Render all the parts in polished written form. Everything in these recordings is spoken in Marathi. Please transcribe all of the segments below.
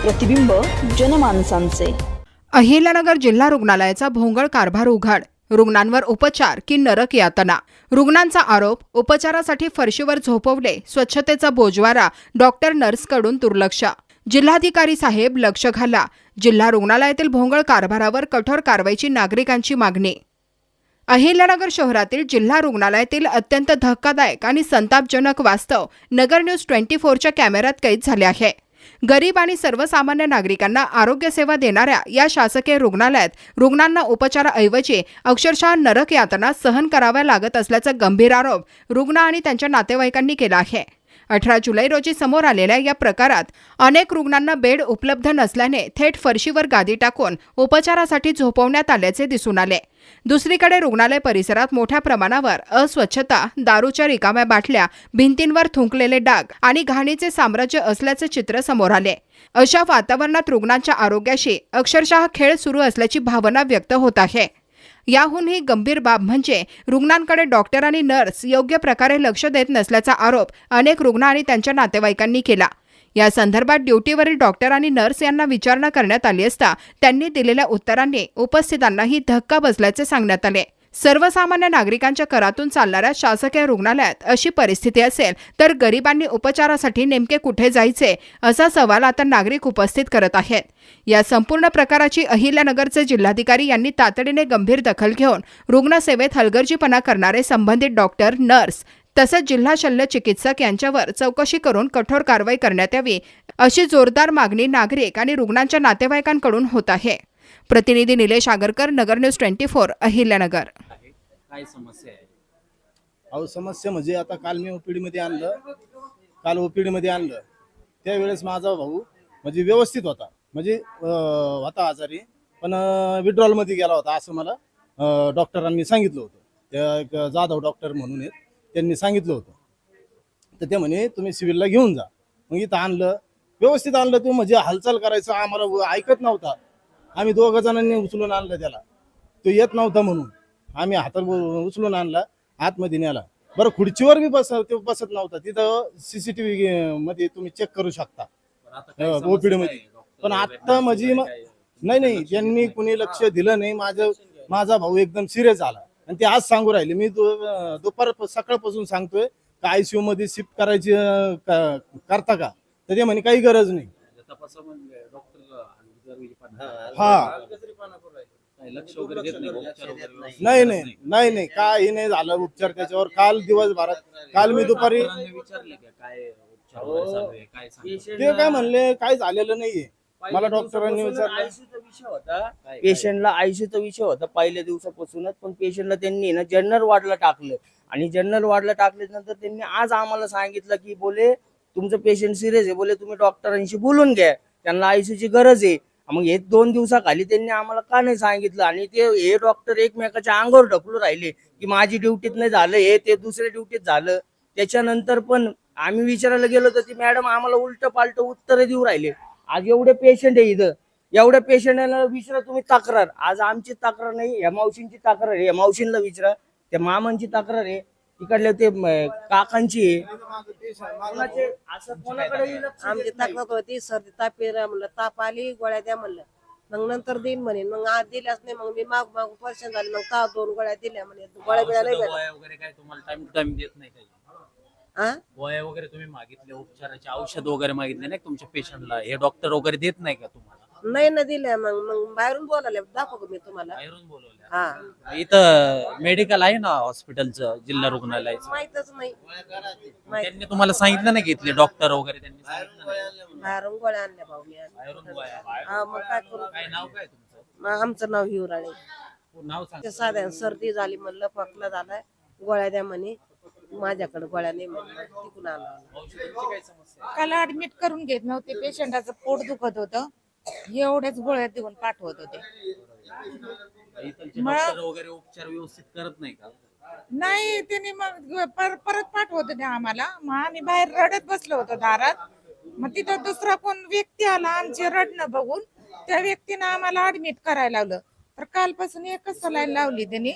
प्रतिबिंब जनमानसांचे। अहिल्यानगर जिल्हा रुग्णालयाचा भोंगळ कारभार उघड। रुग्णांवर उपचार की नरक यातना। रुग्णांचा आरोप, उपचारासाठी फरशीवर झोपवले, स्वच्छतेचा बोजवारा, डॉक्टर नर्सकडून दुर्लक्ष। जिल्हाधिकारी साहेब लक्ष घाला। जिल्हा रुग्णालयातील भोंगळ कारभारावर कठोर कारवाईची नागरिकांची मागणी। अहिल्यानगर शहरातील जिल्हा रुग्णालयातील अत्यंत धक्कादायक आणि संतापजनक वास्तव नगर न्यूज 24च्या कॅमेऱ्यात कैद झाले आहे। गरीब आणि सर्वसामान्य नागरिकांना आरोग्य सेवा देणाऱ्या या शासकीय रुग्णालयात रुग्णांना उपचाराऐवजी अक्षरशः नरक यातना सहन कराव्या लागत असल्याचा गंभीर आरोप रुग्ण आणि त्यांच्या नातेवाईकांनी केला आहे। 18 जुलै रोजी समोर आलेल्या या प्रकारात अनेक रुग्णांना बेड उपलब्ध नसल्याने थेट फरशीवर गादी टाकून उपचारासाठी झोपवण्यात आल्याचे दिसून आले। दुसरीकडे रुग्णालय परिसरात मोठ्या प्रमाणावर अस्वच्छता, दारूच्या रिकाम्या बाटल्या, भिंतींवर थुंकलेले डाग आणि घाणीचे साम्राज्य असल्याचे चित्र समोर आले। अशा वातावरणात रुग्णांच्या आरोग्याशी अक्षरशः खेळ सुरू असल्याची भावना व्यक्त होत आहे। याहूनही गंभीर बाब म्हणजे रुग्णांकडे डॉक्टर आणि नर्स योग्य प्रकारे लक्ष देत नसल्याचा आरोप अनेक रुग्ण आणि त्यांच्या नातेवाईकांनी केला। या संदर्भात ड्युटीवरील डॉक्टर आणि नर्स यांना विचारणा करण्यात आली असता त्यांनी दिलेल्या उत्तरांनी उपस्थितांनाही धक्का बसल्याचे सांगण्यात आले। सर्वसामान्य नागरिकांच्या करातून चालणाऱ्या शासकीय रुग्णालयात अशी परिस्थिती असेल तर गरिबांनी उपचारासाठी नेमके कुठे जायचे असा सवाल आता नागरिक उपस्थित करत आहेत। या संपूर्ण प्रकाराची अहिल्यानगरचे जिल्हाधिकारी यांनी तातडीने गंभीर दखल घेऊन रुग्णसेवेत हलगर्जीपणा करणारे संबंधित डॉक्टर, नर्स तसेच जिल्हा शल्य चिकित्सक यांच्यावर चौकशी करून कठोर कारवाई करण्यात यावी अशी जोरदार मागणी नागरिक आणि रुग्णांच्या नातेवाईकांकडून होत आहे। प्रतिनिधी निलेश आगरकर, नगर न्यूज 24, अहिल्यानगर। काय समस्या आहे? अहो समस्या म्हणजे आता काल मी ओपीडी मध्ये आणलं त्यावेळेस माझा भाऊ म्हणजे व्यवस्थित होता, म्हणजे होता आजारी पण विड्रॉल मध्ये गेला होता असं मला डॉक्टरांनी सांगितलं होतं। त्या एक जाधव डॉक्टर म्हणून आहेत, त्यांनी सांगितलं होतं। तर ते म्हणे तुम्ही सिव्हिलला घेऊन जा। मग इथं आणलं, व्यवस्थित आणलं। तो म्हणजे हालचाल करायचं आम्हाला ऐकत नव्हता। आम्ही दोघं जणांनी उचलून आणलं त्याला, तो येत नव्हता म्हणून आम्ही हातात उचलून आणला, आतमध्ये नेला। बरं खुर्चीवर बी बसत नव्हता, तिथं सीसीटीव्ही मध्ये तुम्ही चेक करू शकता ओपीडी मध्ये। पण आता म्हणजे नाही त्यांनी कुणी लक्ष दिलं नाही। माझा भाऊ एकदम सिरियस झाला आणि ते आज सांगू राहिले। मी सकाळपासून सांगतोय का आयसीयू मध्ये शिफ्ट करायची करता का, तर ते म्हणे काही गरज नाही। नाही काही नाही झालं उपचार त्याच्यावर। काल दिवसभरात काल मी दुपारी ते काय म्हणले काय झालेलं नाहीये। मला डॉक्टरांनी विचारलं, पेशंटला आयसीयूचा विषय होता पहिल्या दिवसापासूनच, पण पेशंटला त्यांनी ना जनरल वॉर्डला टाकलं आणि जनरल वॉर्डला टाकल्यानंतर त्यांनी आज आम्हाला सांगितलं की बोले तुमचं पेशंट सिरियस आहे, बोले तुम्ही डॉक्टरांशी बोलून घ्या, त्यांना आयसीयूची गरज आहे। मग हे 2 दिवसाखाली त्यांनी आम्हाला का नाही सांगितलं? आणि हे डॉक्टर एकमेकाच्या अंगावर ढकलू राहिले की माझी ड्युटीत नाही झालं, हे ते दुसऱ्या ड्युटीत झालं। त्याच्यानंतर पण आम्ही विचारायला गेलो तर ती मॅडम आम्हाला उलट पालट उत्तर देऊ राहिले। आज एवढे पेशंट आहे इथं, एवढ्या पेशंटला विचारा तुम्ही तक्रार। आज आमची तक्रार नाही, या मावशींची तक्रार आहे, या मावशींना विचारा, त्या मामांची तक्रार आहे, तिकडल्या ते काकांची आहे। आमची तक्रार होती, सर्दी ताप म्हणलं, ताप आली, गोळ्या द्या म्हणलं। मग नंतर देईन म्हणे, मग आज दिल्याच नाही। मग मी माग पर्शन झाले, मग 2 गोळ्या दिल्या म्हणे। गोळ्या वगैरे काय तुम्हाला टाइम टू टाइम देत नाही? गोळ्या वगैरे तुम्ही मागितले, उपचाराचे औषध वगैरे मागितले नाही तुमच्या पेशंटला, हे डॉक्टर वगैरे देत नाही का तुम्हाला? नाही ना दिल्या। मग बाहेरून बोलायला दाखवू मी तुम्हाला, बाहेरून बोलवलं? इथं मेडिकल आहे ना हॉस्पिटलचं, जिल्हा रुग्णालयाचं, माहितच नाही। त्यांनी तुम्हाला सांगितलं नाही घेतले डॉक्टर वगैरे? त्यांनी सांगितलं बाहेरून गोळ्या आणल्या भाऊ मी। बाहेरून गोळ्या? हा मग काय करू? काय नाव काय तुमचं? आमचं नाव हिवराळे। नाव सांग। साध्या सर्दी झाली म्हणलं, पकला झालाय, गोळ्या द्या म्हणे। माझ्याकडे गोळ्या नाही म्हणलं, तिकून आला। काय समस्या? काल ऍडमिट करून घेत नव्हते, पेशंटाचं पोट दुखत होतं, एवढ्याच गोळ्या देऊन पाठवत होते। डॉक्टर वगैरे उपचार व्यवस्थित करत नाही का? नाही, त्यांनी मग परत पाठवत होते आम्हाला। मग आम्ही बाहेर रडत बसलो होतो दारात। मग तिथं दुसरा कोण व्यक्ती आला आमचे रडणं बघून, त्या व्यक्तीनं आम्हाला ऍडमिट करायला लावलं। तर कालपासून एकच सलाईन लावली त्यांनी,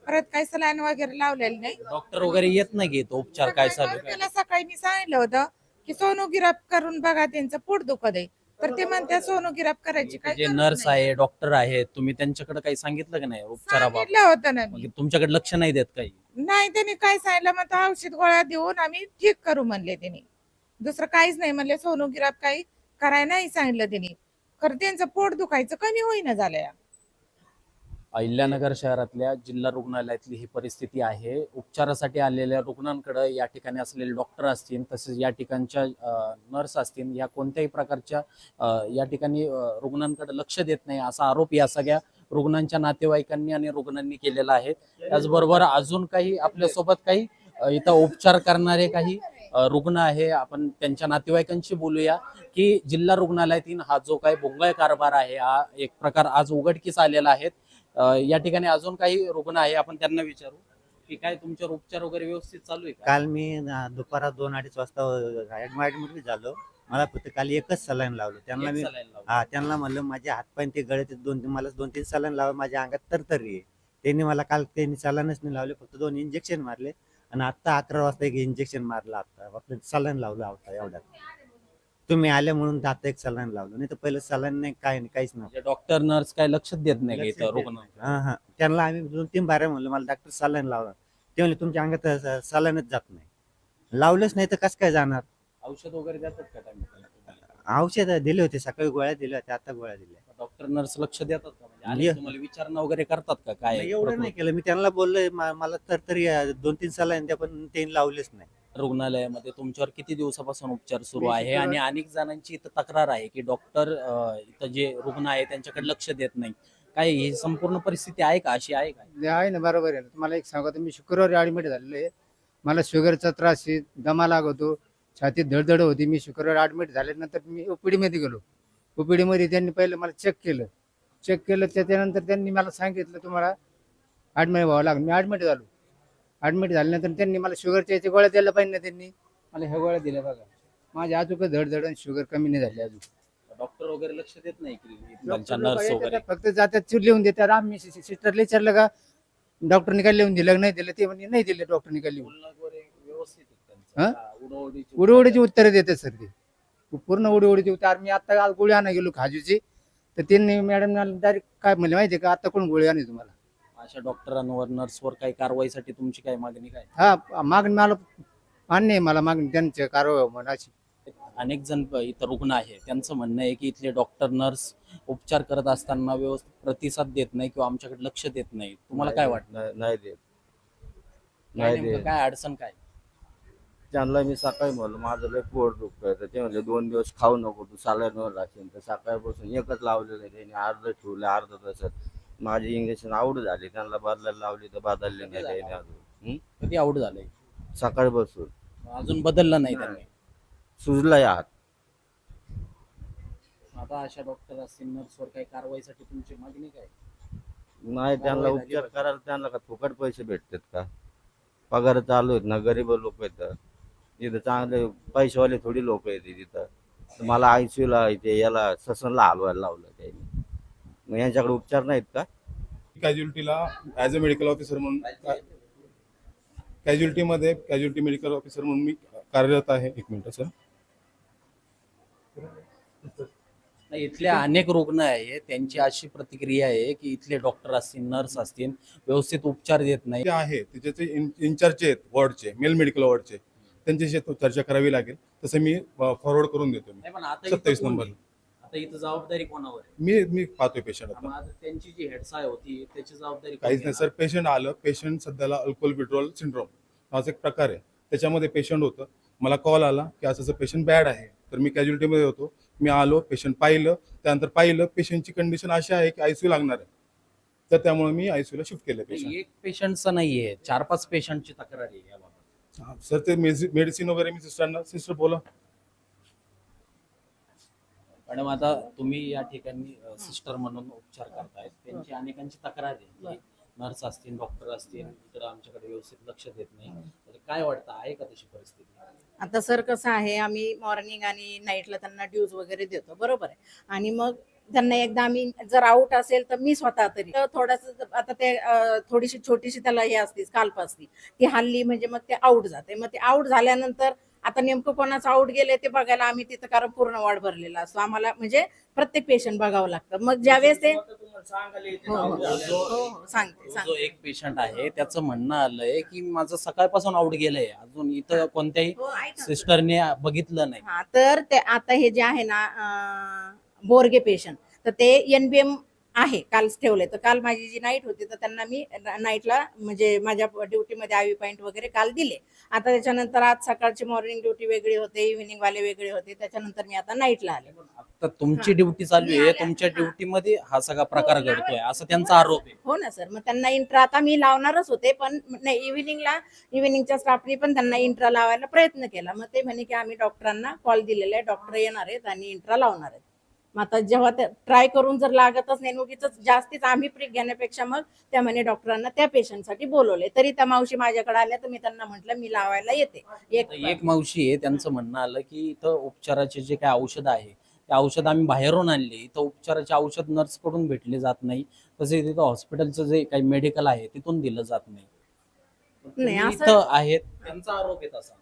परत काही सलाईन वगैरे लावलेली नाही। डॉक्टर वगैरे येत नाही घेत उपचार? काय चालू? त्याला सकाळी मी सांगितलं होतं की सोनोग्राफ करून बघा, त्यांचं पोट दुखत आहे। तर ते म्हणतात सोनोग्राफ करायची काय जे गरज नर्स नाही. आहे डॉक्टर आहेत तुम्ही त्यांच्याकडे काही सांगितलं का नाही उपचाराबाबत? सांगितलं होतं ना मी. मग तुमच्याकडे लक्ष नाही देत काही? नाही त्यांनी काय सांगितलं मग औषध गोळ्या देऊन आम्ही ठीक करू म्हणले त्यांनी. दुसरं काहीच नाही म्हणले. सोनोग्राफ काही करायला नाही सांगितलं त्यांनी. खरं त्यांचं पोट दुखायचं कमी होईना झालंय. अहिल्यानगर शहरातल्या जिल्हा रुग्णालयातली ही परिस्थिती आहे. उपचारासाठी आलेल्या रुग्णांकडे या ठिकाणी असलेले डॉक्टर असतील तसेच या ठिकाणच्या नर्स असतील या कोणत्याही प्रकारच्या या ठिकाणी रुग्णांकडे लक्ष देत नाही असा आरोप या सगळ्या रुग्णांच्या नातेवाईकांनी आणि रुग्णांनी केलेला आहे. त्याचबरोबर अजून काही आपल्यासोबत काही इथं उपचार करणारे काही रुग्ण आहे. आपण त्यांच्या नातेवाईकांशी बोलूया की जिल्हा रुग्णालयातील हा जो काही भोंगळ कारभार आहे हा एक प्रकार आज उघडकीस आलेला आहे. या ठिकाणी अजून काही रुग्ण आहे आपण त्यांना विचारू की काय तुमच्यावर उपचार वगैरे व्यवस्थित चालू आहे का? काल मी दुपारात 2-2:30 वाजता ऍडमिट झालो. मला फक्त काल एकच सलाईन लावलं. त्यांना एक मी saline लावलं. त्यांना म्हणलं माझे हातपाय ते गळ्यात मला 2-3 सलाईन लावा, माझ्या अंगात तरतरी आहे. त्यांनी मला काल त्यांनी सलाईनच नाही लावले, फक्त 2 इंजेक्शन मारले आणि आता 11 वाजता एक इंजेक्शन मारलं. आता फक्त सलाईन लावलं होता एवढ्यात. तुम्ही आले म्हणून आता एक सलाईन लावलं, नाही तर पहिलं सलाईन नाही काय नाही काहीच नव्हतं. डॉक्टर नर्स काय लक्ष देत नाही का लक्ष इथं देत रुग्ण? हा त्यांना आम्ही 2-3 बाऱ्या म्हणलं मला डॉक्टर सलाईन लावला. ते म्हणले तुमच्या अंगात सलाईनच जात नाही. लावलंच नाही तर कसं काय जाणार? औषध वगैरे देतात का time ला? औषध दिले होते, सकाळी गोळ्या दिल्या होत्या, आता गोळ्या दिल्या. डॉक्टर नर्स लक्ष देतात का? म्हणजे आणि ये- तुम्हाला विचारणा वगैरे करतात का काय नाही, एवढं नाही प्रकृती? केलं. मी त्यांना बोललोय मला तर तरी 2-3 सलाईन द्या, पण त्यांनी लावलेच नाही. रुग्णालयामध्ये तुमच्यावर किती दिवसापासून उपचार सुरू आहे आणि अनेक जणांची इथं तक्रार आहे की डॉक्टर इथं जे रुग्ण आहे त्यांच्याकडे लक्ष देत नाही. काय ही संपूर्ण परिस्थिती आहे का? अशी आहे का? आहे ना, बरोबर आहे ना. तुम्हाला एक सांगतो, मी शुक्रवारी ऍडमिट झालेलो आहे. मला शुगरचा त्रास आहे, दमा लागतो, छातीत धडधड होती. मी शुक्रवारी ऍडमिट झाल्यानंतर मी ओपीडी मध्ये गेलो. ओपीडी मध्ये त्यांनी पहिलं मला चेक केलं. त्याच्यानंतर त्यांनी मला सांगितलं तुम्हाला ऍडमिट व्हावं लागेल. मी ऍडमिट झालो. ऍडमिट झाल्यानंतर त्यांनी मला शुगरच्या याच्या गोळ्या द्यायला पाहिजे ना. त्यांनी मला ह्या गोळ्या दिल्या बघा. माझ्या अजून धडधड आणि शुगर कमी नाही झाली अजून. डॉक्टर वगैरे लक्ष देत नाही की डॉक्टर नर्स लोकं वगैरे? येतात, फक्त जातात चिर लिहून देतात. आम्ही सिस्टरला विचारलं का डॉक्टरने काय लिहून दिलं नाही दिलं, ते म्हणजे नाही दिले डॉक्टरने काय लिहून. बोलणं वगैरे व्यवस्थित आहे हा? त्यांचं? का उडवडीची उडीउडीची उत्तरं देतात सर ते. पूर्ण उडीउडीची उत्तर. मी आता गोळी आणा गेलो खाजूची, तर त्यांनी मॅडम डायरेक्ट काय म्हणले माहितीये का, आता कोण गोळी आणायची तुम्हाला. अशा डॉक्टरांवर नर्सवर काही कारवाईसाठी तुमची काय मागणी काय? हा मागणी मला मान्य आहे, मला मागणी त्यांच्या कारवाई म्हणाची. अनेक जण इथं रुग्ण आहे त्यांचं म्हणणं आहे की इथले डॉक्टर नर्स उपचार करत असताना व्यवस्थित प्रतिसाद देत नाही किंवा आमच्याकडे लक्ष देत नाही. तुम्हाला काय वाटतं? नाही देत. काय नाही नेमकं देत. काय अडचण काय? त्यांना मी सकाळी म्हणलं माझं लय पोट दुखतंय, तर ते म्हणले 2 दिवस खाऊ नको, तू सलाईनवर राहशील. तर सकाळपासून एकच लावलेलं आहे त्यांनी, अर्ध ठेवलं अर्ध तसंच. माझी इंजेक्शन आउट झाली, त्यांना बदलायला लावली तर बदलले नाही त्याने अजून. कधी आउट झालंय? सकाळपासून अजून बदललं नाही त्यांनी. सुजलाय हात. आता अशा डॉक्टर असतील नर्सवर काही कारवाईसाठी तुमची मागणी काय? नाही त्यांना कारवाई झाली उपचार पाहिजे. करायला त्यांना का फुकट पैसे भेटतात का? पगार चालू आहेत ना, गरीब लोक आहेत तिथं, चांगले पैसेवाले थोडी लोक आहेत तिथं. तर मला आयसीयूला इथे याला ससनला हलवायला लावलं त्यांनी. मग यांच्याकडे उपचार नाहीत का? कॅज्युअल्टीला ॲज अ मेडिकल ऑफिसर म्हणून कॅज्युअल्टी मेडिकल ऑफिसर म्हणून मी कार्यरत आहे. 1 मिनिट सर. नाही, इथले अनेक रुग्ण आहे त्यांची अशी प्रतिक्रिया आहे की इथले डॉक्टर असतील नर्स असतील व्यवस्थित उपचार देत नाही. ते आहे त्याचे इन्चार्ज आहेत वॉर्डचे, मेल मेडिकल वॉर्डचे, त्यांच्याशी चर्चा करावी लागेल. तसं मी फॉरवर्ड करून देतो. मी नाही, पण आता इथं 27 कोण नंबर. आहे? आता इथं जबाबदारी कोणावर आहे? मी पाहतोय पेशंट आता. मग आता त्यांची जी हेडसाय होती त्याची जबाबदारी कोण काहीच नाही घेणार? सर. पेशंट आलं, पेशंट सध्याला अल्कोहोल विड्रॉल सिंड्रोम नावाचा एक प्रकार आहे, त्याच्यामध्ये पेशंट होतं. मला कॉल आला की असं पेशंट बॅड आहे. तर मी कॅज्युअल्टीमध्ये होतो. मी आलो, पेशंट पाहिलं, त्यानंतर पाहिलं पेशंटची कंडिशन अशी आहे की आयसीयू लागणार आहे. तर त्यामुळे मी आयसीयूला शिफ्ट केलं पेशंट. एक पेशंटचं नाहीये, 4-5 पेशंटची तक्रार आहे याबाबत. सर ते मेडिसिन वगैरे मी सिस्टर बोला. मॅडम आता तुम्ही या ठिकाणी सिस्टर म्हणून उपचार करतायत, त्यांची अनेकांची तक्रार आहे की नर्स असतील डॉक्टर असतील इकडं आमच्याकडे व्यवस्थित लक्ष देत नाही. तर काय वाटतं, आहे का तशी परिस्थिती? आता सर कसं आहे, आम्ही मॉर्निंग आणि नाईटला त्यांना ड्यूज वगैरे देतो, बरोबर आहे. आणि मग त्यांना एकदा आम्ही जर आउट असेल तर मी स्वतः तरी थोडंसं आता ते थोडीशी छोटीशी त्याला हे असते स्काल्प असते ती हल्ली म्हणजे मग ते आउट जाते. मग ते आउट झाल्यानंतर आता नेमकं कोणाचं आउट गेले ते बघायला आम्ही तिथं, कारण पूर्ण वॉर्ड भरलेला असतो आम्हाला, म्हणजे प्रत्येक पेशंट बघावं लागतं. मग ज्यावेळेस ते सांगते जो एक पेशंट आहे त्याचं म्हणणं आलंय की माझं सकाळपासून आउट गेलंय, अजून इथं कोणत्याही सिस्टरने बघितलं नाही. हा, तर ते आता हे जे आहे ना बोरगे पेशंट, तर ते NBM आहे, कालच ठेवले. तर काल माझी जी नाईट होती तर त्यांना मी नाईटला म्हणजे माझ्या ड्युटीमध्ये IV पॉईंट वगैरे काल दिले. आता त्याच्यानंतर आज सकाळची मॉर्निंग ड्युटी वेगळी होते, इव्हिनिंग वाले वेगळे होते, त्याच्यानंतर मी आता नाईटला आले. आता तुमची ड्युटी चालू आहे, तुमच्या ड्युटीमध्ये हा सगळा प्रकार घडतोय असं त्यांचा आरोप आहे. हो ना सर, मग त्यांना इंट्रा आता मी लावणारच होते, पण नाही, इव्हिनिंगच्या स्टाफनी पण त्यांना इंट्रा लावायला प्रयत्न केला. मग ते म्हणे की आम्ही डॉक्टरांना कॉल दिलेला आहे, डॉक्टर येणार आहेत आणि इंट्रा लावणार आहेत. मग आता जेव्हा ट्राय करून जर लागतच नाही, उगीच जास्तीच आम्ही प्रिक घेण्यापेक्षा मग त्या म्हणे डॉक्टरांना त्या पेशंटसाठी बोलवले. तरी त्या मावशी माझ्याकडे आल्या, तर मी त्यांना म्हटलं मी लावायला येते. एक मावशी आहे, त्यांचं म्हणणं आलं की इथं उपचाराचे जे काही औषध आहे ते औषध आम्ही बाहेरून आणले, इथं उपचाराचे औषध नर्स कडून भेटले जात नाही, तसेच इथं हॉस्पिटलचं जे काही मेडिकल आहे तिथून दिलं जात नाही. नाही, तुम्ही असं- इथं आहेत, त्यांचा आरोप आहे तसा.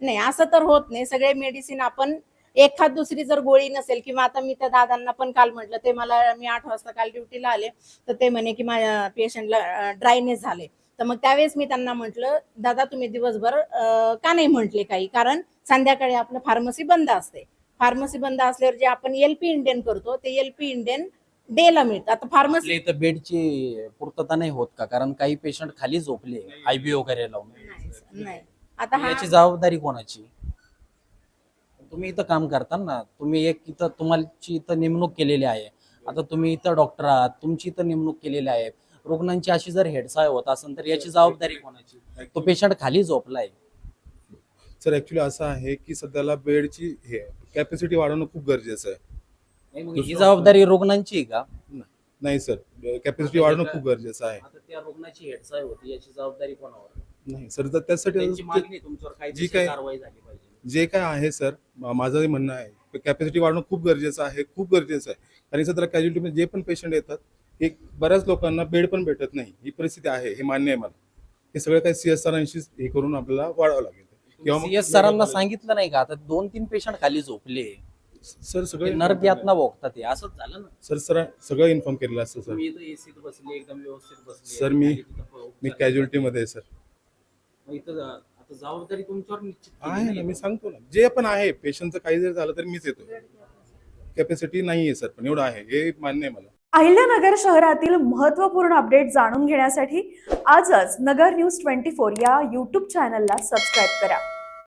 नाही, असं तर होत नाही. सगळे मेडिसिन आपण एखाद दुसरी जर गोळी नसेल, किंवा आता मी त्या दादांना पण काल म्हटलं, ते मला, मी 8 वाजता काल ड्युटीला आले, तर ते म्हणे की माझ्या पेशंटला ड्रायनेस झाले. तर मग त्यावेळेस मी त्यांना म्हटलं, दादा तुम्ही दिवसभर का नाही म्हटले काही, कारण संध्याकाळी आपलं फार्मसी बंद असते. फार्मसी बंद असल्यावर जे आपण LP इंडियन करतो ते LP इंडियन डेला मिळतं. आता फार्मसी आपल्या इथं बेडची पूर्तता नाही होत का? कारण काही पेशंट खाली झोपले IV वगैरे लावून. नाही. आता हा याची जबाबदारी कोणाची? तुम्ही इथं काम करता ना, तुम्ही एक इथं तुम्हाला इथं नेमणूक केलेली आहे. आता तुम्ही इथं डॉक्टर आहात, तुमची इथं नेमणूक केलेली आहे. रुग्णांची अशी जर हेडसाय होत असेल तर याची जबाबदारी कोणाची? तो पेशंट खाली झोपलाय. सर ऍक्च्युली असं आहे की सध्याला बेडची कॅपॅसिटी वाढवणं खूप गरजेचं आहे. ही जबाबदारी रुग्णांची आहे का? नाही सर, कॅपॅसिटी वाढवणं खूप गरजेचं आहे. आता त्या रुग्णाची हेडसाय होती, याची जबाबदारी कोणावर? नाही सर, तर त्यासाठी त्यांची मागणी तुमच्यावर जी कायदेशीर काय- कारवाई झाली पाहिजे. जे काय आहे सर, माझं म्हणणं आहे कॅपॅसिटी वाढवणं खूप गरजेचं आहे, खूप गरजेचं आहे. आणि सध्या कॅज्युअलिटीमध्ये जे पण पेशंट येतात, एक बऱ्याच लोकांना बेड पण भेटत नाही, ही परिस्थिती आहे, हे मान्य आहे मला. हे सगळं काही CS सरांशी हे करून आपल्याला वाढवावं लागेल. किंवा मग CS सरांना सांगितलं नाही का? आता 2-3 पेशंट खाली झोपले, सर सगळे नर्क यातना भोगतात, ते असंच झालं ना. सर सगळं इन्फॉर्म केलेलं असतं सर. तुम्ही इथं एसीत बसले, एकदम व्यवस्थित बसले. सर, मी उपचार- कॅज्युअलिटीमध्ये आहे सर. मग इथं आता जबाबदारी तुमच्यावर निश्चित केली आहे ना, नाही. मी सांगतो ना, जे पण आहे पेशंटचं काही जरी झालं तरी मीच येतो. कॅपॅसिटी नाही आहे सर, पण एवढं आहे, हे मान्य आहे मला. अहिल्यानगर शहरातील महत्त्वपूर्ण अपडेट जाणून घेण्यासाठी आजच नगर न्यूज 24 या यूट्यूब चॅनलला सबस्क्राईब करा.